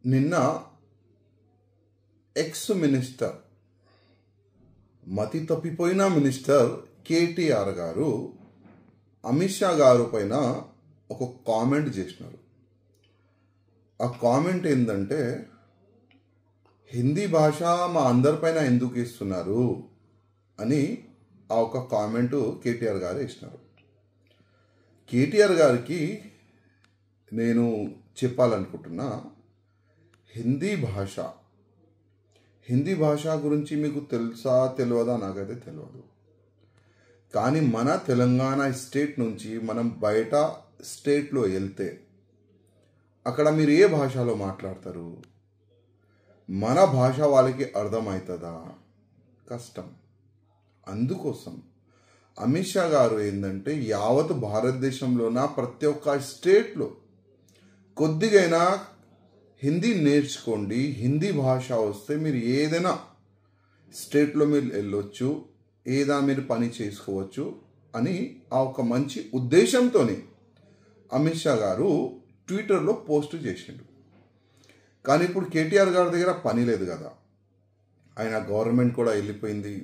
నిన్న ex minister మతి తప్పిపోయిన మినిస్టర్ కేటీఆర్ గారు అమిత్ షా గారు పైన ఒక కామెంట్ చేసినారు. ఆ కామెంట్ ఏంటంటే, హిందీ భాష మా అందరిపైన ఎందుకు ఇస్తున్నారు అని ఆ ఒక కామెంట్ కేటీఆర్ గారు ఇచ్చినారు. కేటీఆర్ గారికి నేను చెప్పాలనుకుంటున్నా, హిందీ భాష గురించి మీకు తెలుసా తెలియదా నాకైతే తెలియదు. కానీ మన తెలంగాణ స్టేట్ నుంచి మనం బయట స్టేట్లో వెళ్తే అక్కడ మీరు ఏ భాషలో మాట్లాడతారు? మన భాష వాళ్ళకి అర్థమవుతుందా? కష్టం. అందుకోసం అమిత్ షా గారు ఏంటంటే, యావత్ భారతదేశంలోన ప్రతి ఒక్క స్టేట్లో కొద్దిగైనా హిందీ నేర్చుకోండి. హిందీ భాష వస్తే మీరు ఏదైనా స్టేట్లో మీరు వెళ్ళొచ్చు, ఏదైనా మీరు పని చేసుకోవచ్చు అని ఆ ఒక మంచి ఉద్దేశంతో అమిత్ షా గారు ట్విట్టర్లో పోస్ట్ చేసిండు. కానీ ఇప్పుడు కేటీఆర్ గారి దగ్గర పని లేదు కదా, ఆయన గవర్నమెంట్ కూడా వెళ్ళిపోయింది,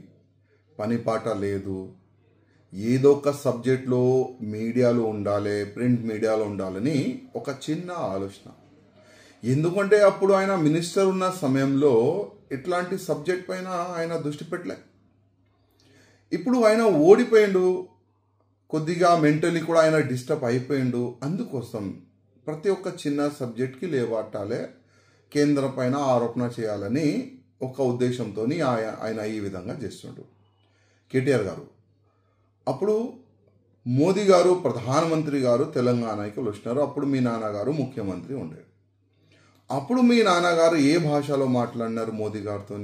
పని పాట లేదు. ఏదో ఒక సబ్జెక్ట్లో మీడియాలో ఉండాలి, ప్రింట్ మీడియాలో ఉండాలని ఒక చిన్న ఆలోచన. ఎందుకంటే అప్పుడు ఆయన మినిస్టర్ ఉన్న సమయంలో ఇట్లాంటి సబ్జెక్ట్ పైన ఆయన దృష్టి పెట్టలే. ఇప్పుడు ఆయన ఓడిపోయిండు, కొద్దిగా మెంటలీ కూడా ఆయన డిస్టర్బ్ అయిపోయిండు. అందుకోసం ప్రతి ఒక్క చిన్న సబ్జెక్ట్కి లేవాటాలే, కేంద్రం పైన ఆరోపణ చేయాలని ఒక ఉద్దేశంతో ఆయన ఈ విధంగా చేస్తుండు కేటీఆర్ గారు. అప్పుడు మోదీ గారు ప్రధానమంత్రి గారు తెలంగాణకి వచ్చినారు. అప్పుడు మీ నాన్నగారు ముఖ్యమంత్రి ఉండే. అప్పుడు మీ నాన్నగారు ఏ భాషలో మాట్లాడినారు మోదీ గారితో?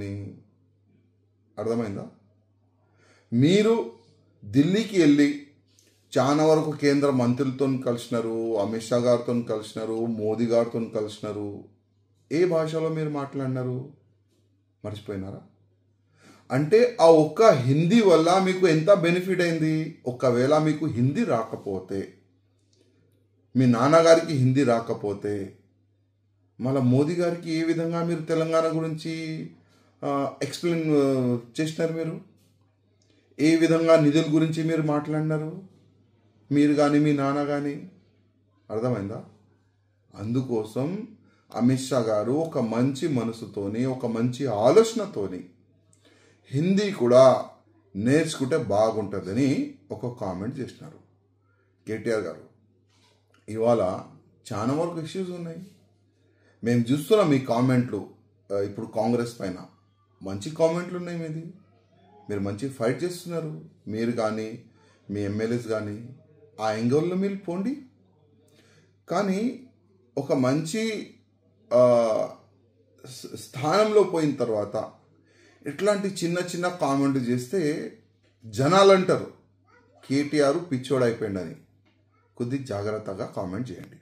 అర్థమైందా? మీరు ఢిల్లీకి వెళ్ళి చాలా వరకు కేంద్ర మంత్రులతో కలిసినారు, అమిత్ షా గారితో కలిసినారు, మోదీ గారితో కలిసినారు. ఏ భాషలో మీరు మాట్లాడినారు? మర్చిపోయినారా? అంటే ఆ ఒక్క హిందీ వల్ల మీకు ఎంత బెనిఫిట్ అయింది? ఒకవేళ మీకు హిందీ రాకపోతే, మీ నాన్నగారికి హిందీ రాకపోతే, మళ్ళీ మోదీ గారికి ఏ విధంగా మీరు తెలంగాణ గురించి ఎక్స్ప్లెయిన్ చేసినారు? మీరు ఏ విధంగా నిధుల గురించి మీరు మాట్లాడినారు? మీరు కానీ మీ నాన్న కానీ. అర్థమైందా? అందుకోసం అమిత్ షా గారు ఒక మంచి మనసుతోని, ఒక మంచి ఆలోచనతోని హిందీ కూడా నేర్చుకుంటే బాగుంటుందని ఒక కామెంట్ చేసినారు కేటీఆర్ గారు. ఇవాళ చాలా వరకు ఇష్యూస్ ఉన్నాయి, మేము చూస్తున్నాం. మీ కామెంట్లు ఇప్పుడు కాంగ్రెస్ పైన మంచి కామెంట్లు ఉన్నాయి మీది, మీరు మంచి ఫైట్ చేస్తున్నారు. మీరు కానీ మీ ఎమ్మెల్యేస్ కానీ ఆ యాంగిల్లో మీరు పోండి. కానీ ఒక మంచి స్థానంలో పోయిన తర్వాత ఇట్లాంటి చిన్న చిన్న కామెంట్లు చేస్తే జనాలు అంటారు కేటీఆర్ పిచ్చోడైపోయిందని. కొద్దిగా జాగ్రత్తగా కామెంట్ చేయండి.